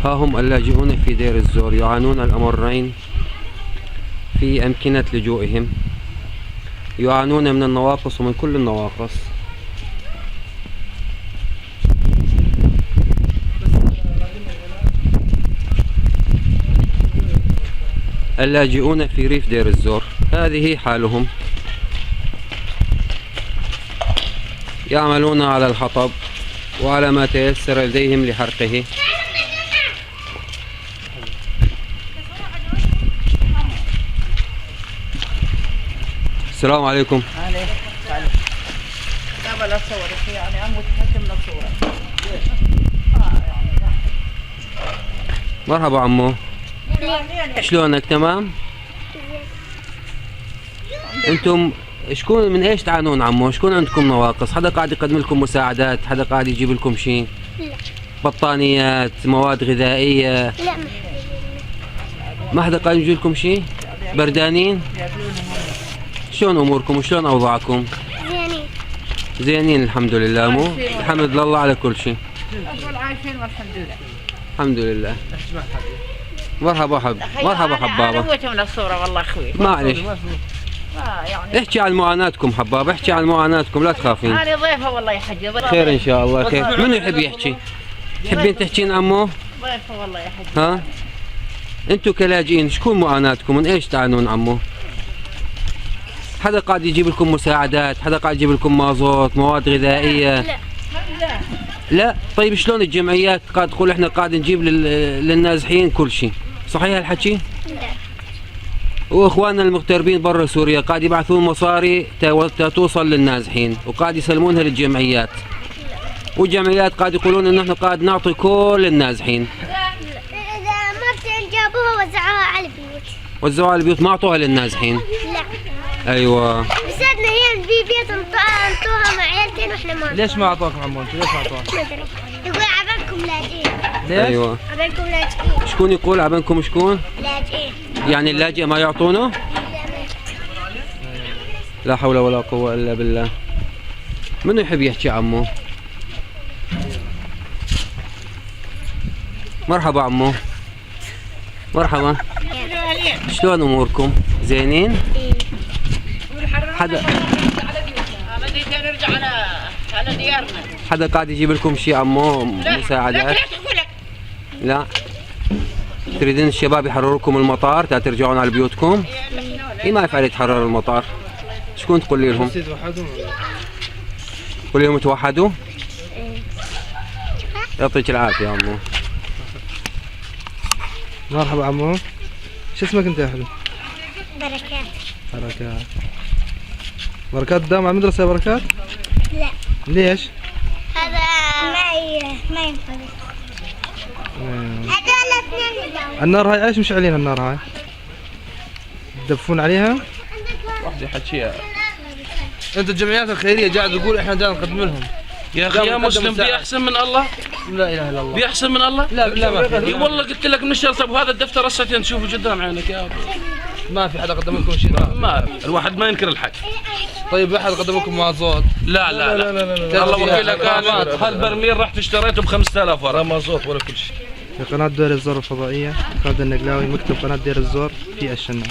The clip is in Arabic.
ها هم اللاجئون في دير الزور يعانون الأمرين في أمكنة لجوئهم، يعانون من النواقص ومن كل النواقص. اللاجئون في ريف دير الزور هذه حالهم، يعملون على الحطب وعلى ما تيسر لديهم لحرقه. السلام عليكم. عليكم. قبل اصورك يعني اموت حتى من الصورة. مرحبا عمو، شلونك؟ تمام؟ انتم شكون من ايش تعانون عمو؟ شكون عندكم نواقص؟ حدا قاعد يقدم لكم مساعدات؟ حدا قاعد يجيب لكم شيء؟ لا. بطانيات، مواد غذائية؟ لا ما حدا قاعد يجيب لكم شيء؟ بردانين؟ شلون اموركم وشلون اوضاعكم؟ زينين. زينين الحمد لله. مو الحمد لله على كل شيء. عايشين والحمد لله. الحمد لله. مرحبا مرحبا حبابة. انا من الصورة والله اخوي. معلش. يعني احكي عن معاناتكم حبابة، احكي عن معاناتكم لا تخافين. انا ضيفة والله يا حجي. خير ان شاء الله خير. منو يحب يحكي؟ تحبين تحكين عمو؟ ضيفة والله يا حجي. ها؟ انتو كلاجئين شكون معاناتكم؟ من ايش تعانون عمو؟ حدا قاعد يجيب لكم مساعدات؟ حدا قاعد يجيب لكم مازوت، مواد غذائية؟ لا. لا. طيب شلون الجمعيات قاعد تقول احنا قاعد نجيب للنازحين كل شيء؟ صحيح الحكي؟ لا. واخواننا المغتربين برا سوريا قاعد يبعثون مصاري توصل للنازحين وقاعد يسلمونها للجمعيات، والجمعيات قاعد يقولون انه احنا قاعد نعطي كل النازحين. إذا مرتين جابوها وزعوها على البيوت. وزعوها على البيوت ما اعطوها للنازحين. لا. ايوه. بسدنا هي في بيت انطوها مع عيلتين واحنا ما. ليش ما اعطوكم عمو انتم؟ ليش ما اعطوكم؟ ما ادري. يقول عبالكم لاجئين. ليش؟ ايوه. عبالكم لاجئين. شكون يقول عبنكم شكون؟ لاجئين. يعني اللاجئ ما يعطونه؟ لا حول ولا قوة الا بالله. منو يحب يحكي عمو؟ مرحبا عمو. مرحبا. شلون اموركم؟ زينين؟ حدا نرجع على ديارنا. حدا قاعد يجيب لكم شيء عمو مساعدات؟ لا. تريدين الشباب يحرروا لكم المطار تا ترجعون على بيوتكم؟ ايه ما يفعل يتحرر المطار؟ شكون تقولي لهم؟ قولي لهم توحدوا؟ يعطيك العافية يا عمو. مرحبا عمو، شو اسمك انت يا حلو؟ بركات. بركات. بركات دام على المدرسة يا بركات؟ لا. ليش؟ هذا ما ينفع. هذول اثنين. النار هاي ايش مشعلين النار هاي؟ تدفون عليها؟ واحدة حكيها. انت الجمعيات الخيرية قاعد تقول احنا جاي نقدم لهم. يا اخي يا مسلم في احسن من الله؟ لا اله الا الله. في احسن من الله؟ لا بالله ما في. اي والله قلت لك من الشرطة وهذا الدفتر رصتين تشوفه قدام عينك يا ابو. ما في حدا قدم لكم شيء. ما الواحد ما ينكر الحق. طيب احد قدم لكم مازوت؟ لا لا لا, لا, لا. الله وكيلك هالبرميل رحت اشتريته ب 5000 ورا مازوت ولا كل شيء. في قناة دير الزور الفضائية، خالد النقلاوي، مكتب قناة دير الزور في الشنان.